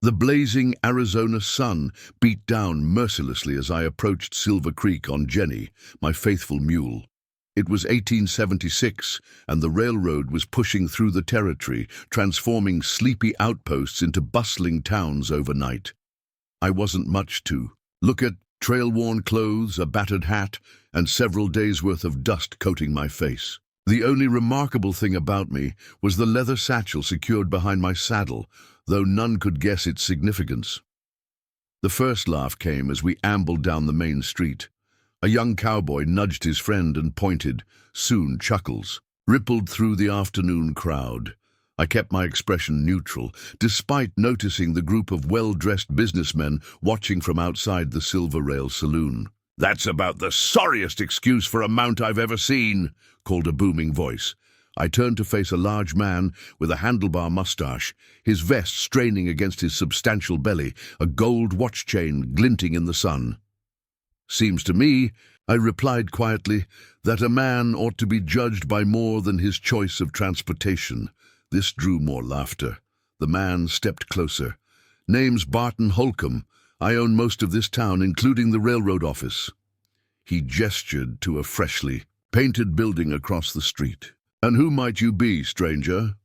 The blazing Arizona sun beat down mercilessly as I approached Silver Creek on Jenny, my faithful mule. It was 1876, and the railroad was pushing through the territory, transforming sleepy outposts into bustling towns overnight. I wasn't much to look at: trail-worn clothes, a battered hat, and several days' worth of dust coating my face. The only remarkable thing about me was the leather satchel secured behind my saddle, though none could guess its significance. The first laugh came as we ambled down the main street. A young cowboy nudged his friend and pointed. Soon chuckles rippled through the afternoon crowd. I kept my expression neutral, despite noticing the group of well-dressed businessmen watching from outside the Silver Rail Saloon. "That's about the sorriest excuse for a mount I've ever seen," called a booming voice. I turned to face a large man with a handlebar mustache, his vest straining against his substantial belly, a gold watch chain glinting in the sun. "Seems to me," I replied quietly, "that a man ought to be judged by more than his choice of transportation." This drew more laughter. The man stepped closer. "Name's Barton Holcomb. I own most of this town, including the railroad office." He gestured to a freshly painted building across the street. "And who might you be, stranger?"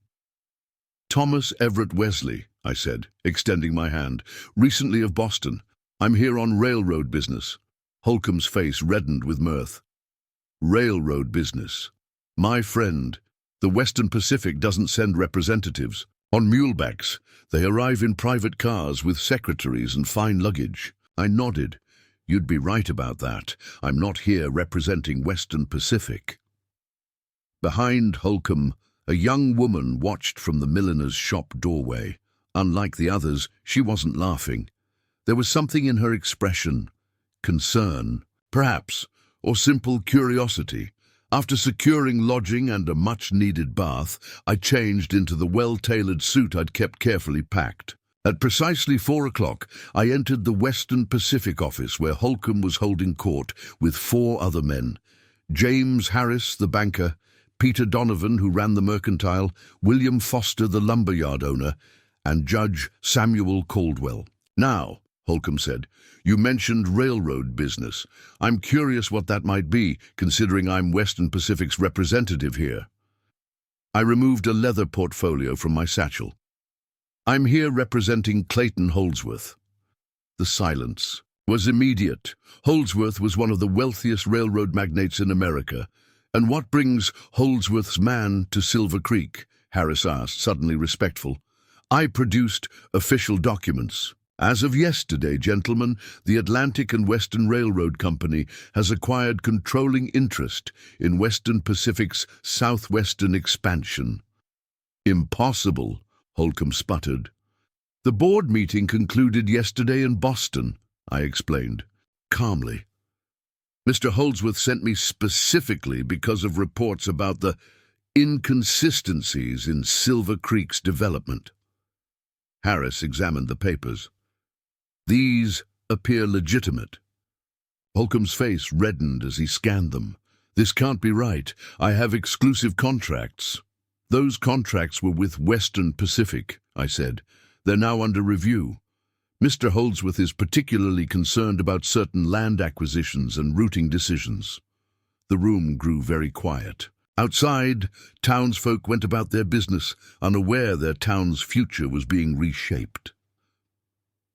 "Thomas Everett Wesley," I said, extending my hand. "Recently of Boston. I'm here on railroad business." Holcomb's face reddened with mirth. "Railroad business? My friend, the Western Pacific doesn't send representatives. On mulebacks, they arrive in private cars with secretaries and fine luggage." I nodded. "You'd be right about that. I'm not here representing Western Pacific." Behind Holcomb, a young woman watched from the milliner's shop doorway. Unlike the others, she wasn't laughing. There was something in her expression. Concern, perhaps, or simple curiosity. After securing lodging and a much-needed bath, I changed into the well-tailored suit I'd kept carefully packed. At precisely 4 o'clock, I entered the Western Pacific office where Holcomb was holding court with 4 other men: James Harris, the banker; Peter Donovan, who ran the mercantile; William Foster, the lumberyard owner; and Judge Samuel Caldwell. "Now," Holcomb said, "you mentioned railroad business. I'm curious what that might be, considering I'm Western Pacific's representative here." I removed a leather portfolio from my satchel. "I'm here representing Clayton Holdsworth." The silence was immediate. Holdsworth was one of the wealthiest railroad magnates in America. "And what brings Holdsworth's man to Silver Creek?" Harris asked, suddenly respectful. I produced official documents. "As of yesterday, gentlemen, the Atlantic and Western Railroad Company has acquired controlling interest in Western Pacific's southwestern expansion." "Impossible," Holcomb sputtered. "The board meeting concluded yesterday in Boston," I explained, calmly. "Mr. Holdsworth sent me specifically because of reports about the inconsistencies in Silver Creek's development." Harris examined the papers. "These appear legitimate." Holcomb's face reddened as he scanned them. "This can't be right. I have exclusive contracts." "Those contracts were with Western Pacific," I said. "They're now under review. Mr. Holdsworth is particularly concerned about certain land acquisitions and routing decisions." The room grew very quiet. Outside, townsfolk went about their business, unaware their town's future was being reshaped.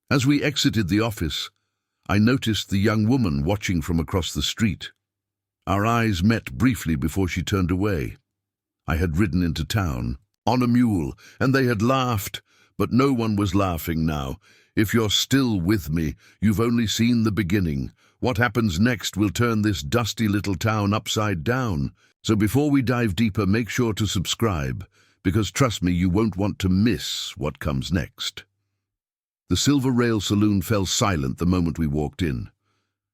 As we exited the office, I noticed the young woman watching from across the street. Our eyes met briefly before she turned away. I had ridden into town on a mule, and they had laughed, but no one was laughing now. If you're still with me, you've only seen the beginning. What happens next will turn this dusty little town upside down. So before we dive deeper, make sure to subscribe, because trust me, you won't want to miss what comes next. The Silver Rail Saloon fell silent the moment we walked in.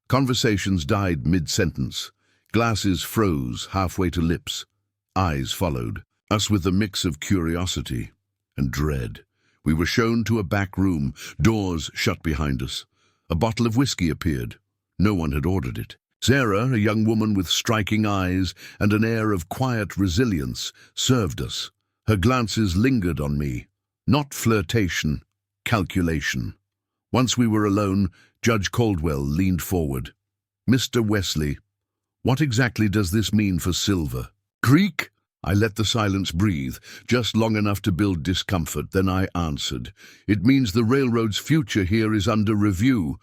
Conversations died mid-sentence. Glasses froze halfway to lips. Eyes followed us with a mix of curiosity and dread. We were shown to a back room, doors shut behind us. A bottle of whiskey appeared. No one had ordered it. Sarah, a young woman with striking eyes and an air of quiet resilience, served us. Her glances lingered on me. Not flirtation, calculation. Once we were alone, Judge Caldwell leaned forward. "Mr. Wesley, what exactly does this mean for Silver Creek?" I let the silence breathe, just long enough to build discomfort. Then I answered. "It means the railroad's future here is under review.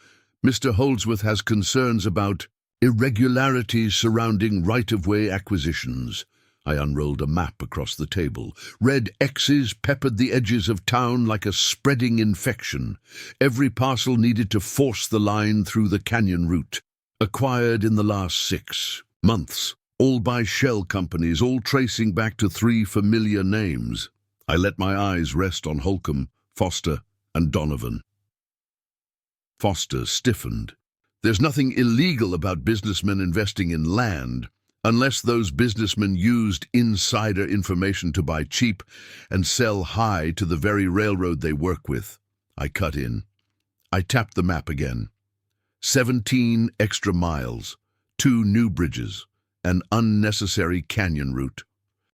Mr. Holdsworth has concerns about irregularities surrounding right-of-way acquisitions." I unrolled a map across the table. Red X's peppered the edges of town like a spreading infection. Every parcel needed to force the line through the canyon route. Acquired in the last 6 months. All by shell companies, all tracing back to 3 familiar names. I let my eyes rest on Holcomb, Foster, and Donovan. Foster stiffened. "There's nothing illegal about businessmen investing in land, unless those businessmen used insider information to buy cheap and sell high to the very railroad they work with." I cut in. I tapped the map again. 17 extra miles, 2 new bridges, an unnecessary canyon route.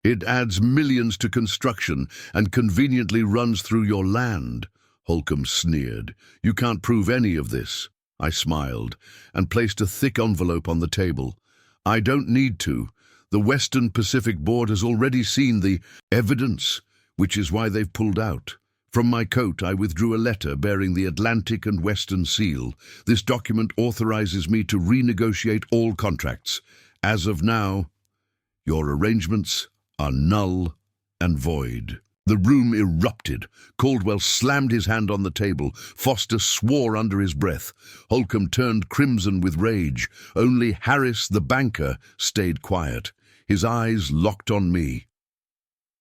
It adds millions to construction and conveniently runs through your land. Holcomb sneered. "You can't prove any of this." I smiled and placed a thick envelope on the table. "I don't need to. The Western Pacific Board has already seen the evidence, which is why they've pulled out." From my coat, I withdrew a letter bearing the Atlantic and Western seal. "This document authorizes me to renegotiate all contracts. As of now, your arrangements are null and void." The room erupted. Caldwell slammed his hand on the table. Foster swore under his breath. Holcomb turned crimson with rage. Only Harris, the banker, stayed quiet. His eyes locked on me.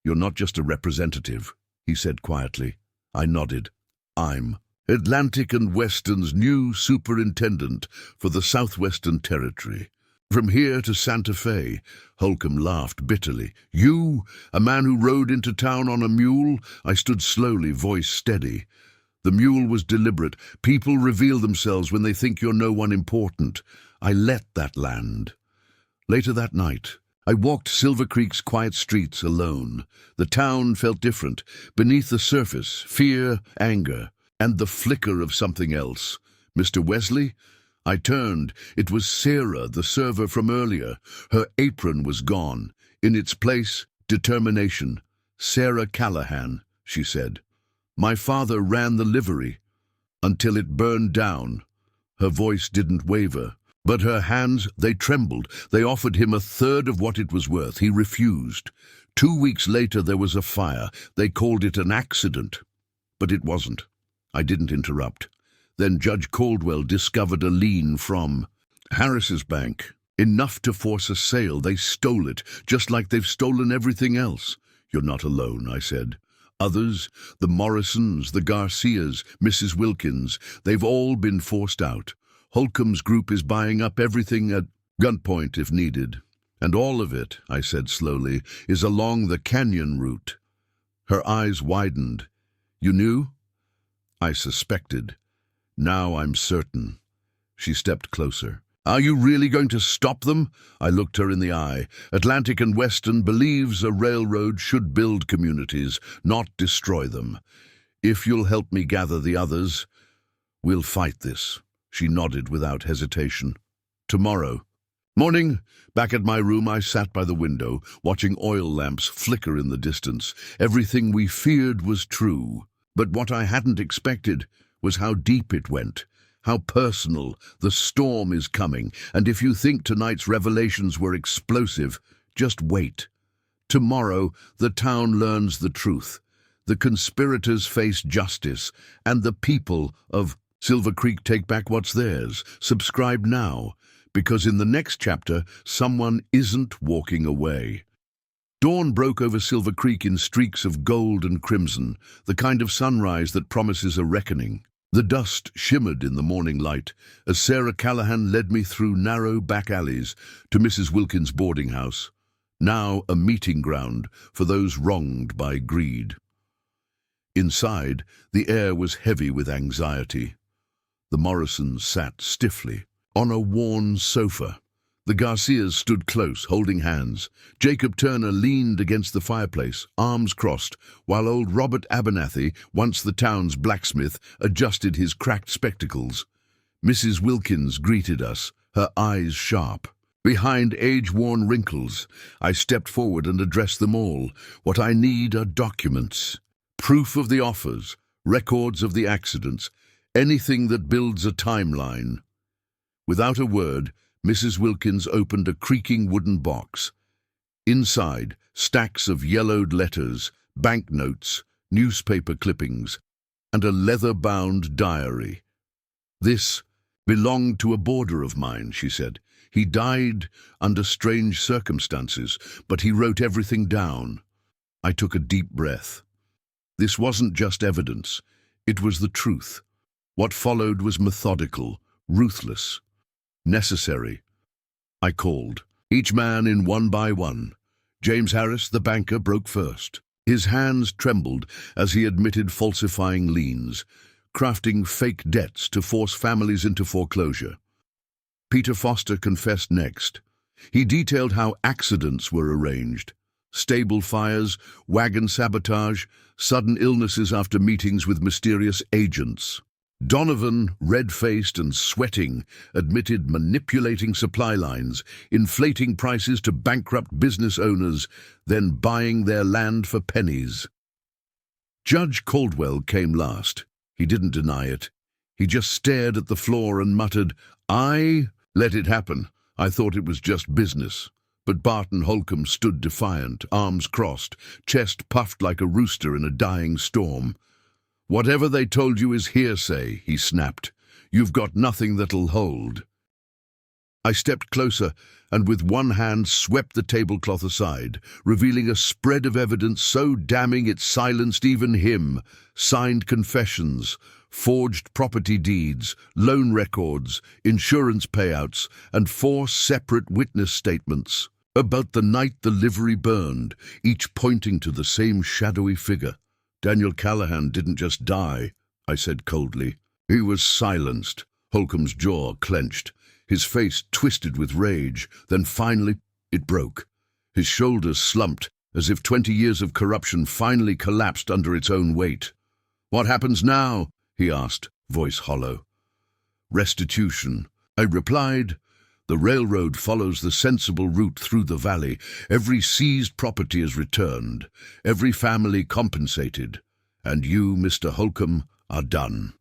"You're not just a representative," he said quietly. I nodded. "I'm Atlantic and Western's new superintendent for the Southwestern Territory. From here to Santa Fe." Holcomb laughed bitterly. "You, a man who rode into town on a mule?" I stood slowly, voice steady. "The mule was deliberate. People reveal themselves when they think you're no one important. I let that land." Later that night, I walked Silver Creek's quiet streets alone. The town felt different. Beneath the surface, fear, anger, and the flicker of something else. "Mr. Wesley?" I turned. It was Sarah, the server from earlier. Her apron was gone. In its place, determination. "Sarah Callahan," she said. "My father ran the livery until it burned down." Her voice didn't waver, but her hands, they trembled. They offered him a third of what it was worth. He refused. 2 weeks later, there was a fire. They called it an accident, but it wasn't. I didn't interrupt. Then Judge Caldwell discovered a lien from Harris's bank. Enough to force a sale. They stole it, just like they've stolen everything else. "You're not alone," I said. "Others, the Morrisons, the Garcias, Mrs. Wilkins, they've all been forced out. Holcomb's group is buying up everything at gunpoint if needed. And all of it," I said slowly, "is along the canyon route." Her eyes widened. "You knew?" "I suspected. Now I'm certain." She stepped closer. "Are you really going to stop them?" I looked her in the eye. "Atlantic and Western believes a railroad should build communities, not destroy them. If you'll help me gather the others, we'll fight this." She nodded without hesitation. "Tomorrow." Morning. Back at my room, I sat by the window, watching oil lamps flicker in the distance. Everything we feared was true. But what I hadn't expected was how deep it went, how personal. "The storm is coming, and if you think tonight's revelations were explosive, just wait. Tomorrow, the town learns the truth. The conspirators face justice, and the people of Silver Creek take back what's theirs." Subscribe now, because in the next chapter, someone isn't walking away. Dawn broke over Silver Creek in streaks of gold and crimson, the kind of sunrise that promises a reckoning. The dust shimmered in the morning light as Sarah Callahan led me through narrow back alleys to Mrs. Wilkins' boarding house, now a meeting ground for those wronged by greed. Inside, the air was heavy with anxiety. The Morrisons sat stiffly on a worn sofa, The Garcias stood close, holding hands. Jacob Turner leaned against the fireplace, arms crossed, while old Robert Abernathy, once the town's blacksmith, adjusted his cracked spectacles. Mrs. Wilkins greeted us, her eyes sharp. Behind age-worn wrinkles, I stepped forward and addressed them all. What I need are documents. Proof of the offers, records of the accidents, anything that builds a timeline. Without a word, Mrs. Wilkins opened a creaking wooden box. Inside, stacks of yellowed letters, banknotes, newspaper clippings, and a leather-bound diary. This belonged to a boarder of mine, she said. He died under strange circumstances, but he wrote everything down. I took a deep breath. This wasn't just evidence. It was the truth. What followed was methodical, ruthless, necessary. I called, each man in one by one. James Harris, the banker, broke first. His hands trembled as he admitted falsifying liens, crafting fake debts to force families into foreclosure. Peter Foster confessed next. He detailed how accidents were arranged. Stable fires, wagon sabotage, sudden illnesses after meetings with mysterious agents. Donovan, red-faced and sweating, admitted manipulating supply lines, inflating prices to bankrupt business owners, then buying their land for pennies. Judge Caldwell came last. He didn't deny it. He just stared at the floor and muttered, "I let it happen. I thought it was just business." But Barton Holcomb stood defiant, arms crossed, chest puffed like a rooster in a dying storm. "Whatever they told you is hearsay," he snapped. "You've got nothing that'll hold." I stepped closer and with one hand swept the tablecloth aside, revealing a spread of evidence so damning it silenced even him. Signed confessions, forged property deeds, loan records, insurance payouts, and 4 separate witness statements about the night the livery burned, each pointing to the same shadowy figure. "Daniel Callahan didn't just die," I said coldly. "He was silenced." Holcomb's jaw clenched. His face twisted with rage. Then finally, it broke. His shoulders slumped, as if 20 years of corruption finally collapsed under its own weight. "What happens now?" he asked, voice hollow. "Restitution," I replied. "The railroad follows the sensible route through the valley. Every seized property is returned, every family compensated, and you, Mr. Holcomb, are done."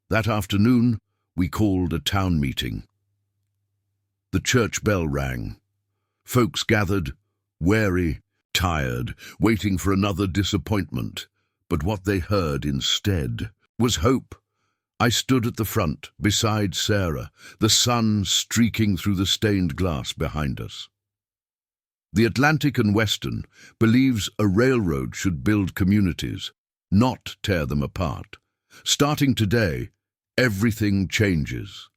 That afternoon, we called a town meeting. The church bell rang. Folks gathered, wary, tired, waiting for another disappointment. But what they heard instead was hope. I stood at the front, beside Sarah, the sun streaking through the stained glass behind us. The Atlantic and Western believes a railroad should build communities, not tear them apart. Starting today, everything changes.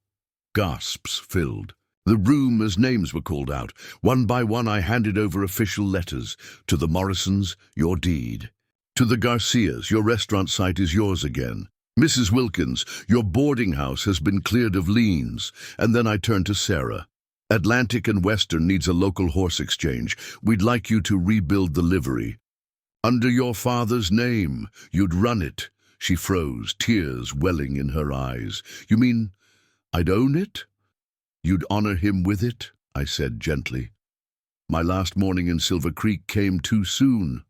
Gasps filled. The room as names were called out. One by one I handed over official letters. To the Morrisons, your deed. To the Garcias, your restaurant site is yours again. Mrs. Wilkins, your boarding house has been cleared of liens. And then I turned to Sarah. Atlantic and Western needs a local horse exchange. We'd like you to rebuild the livery. Under your father's name, you'd run it. She froze, tears welling in her eyes. You mean I'd own it? You'd honor him with it? I said gently. My last morning in Silver Creek came too soon.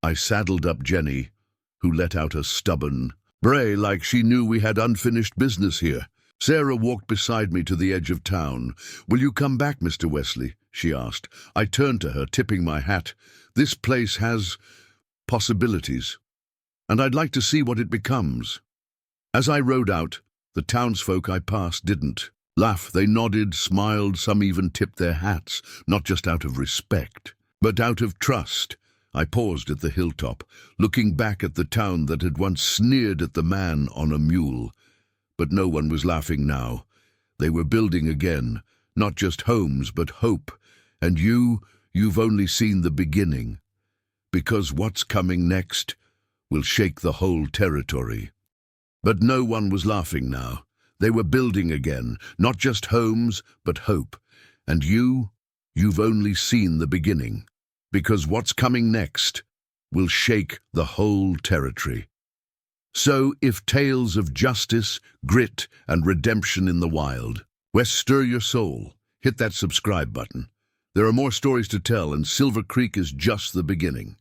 I saddled up Jenny, who let out a stubborn bray like she knew we had unfinished business here. Sarah walked beside me to the edge of town. "Will you come back, Mr. Wesley?" she asked. I turned to her, tipping my hat. "This place has possibilities, and I'd like to see what it becomes." As I rode out, the townsfolk I passed didn't laugh. They nodded, smiled, some even tipped their hats, not just out of respect, but out of trust. I paused at the hilltop, looking back at the town that had once sneered at the man on a mule. But no one was laughing now. They were building again, not just homes, but hope. And you've only seen the beginning. Because what's coming next will shake the whole territory. But no one was laughing now. They were building again, not just homes, but hope. And you've only seen the beginning, because what's coming next will shake the whole territory. So, if tales of justice, grit, and redemption in the wild, stir your soul, hit that subscribe button. There are more stories to tell, and Silver Creek is just the beginning.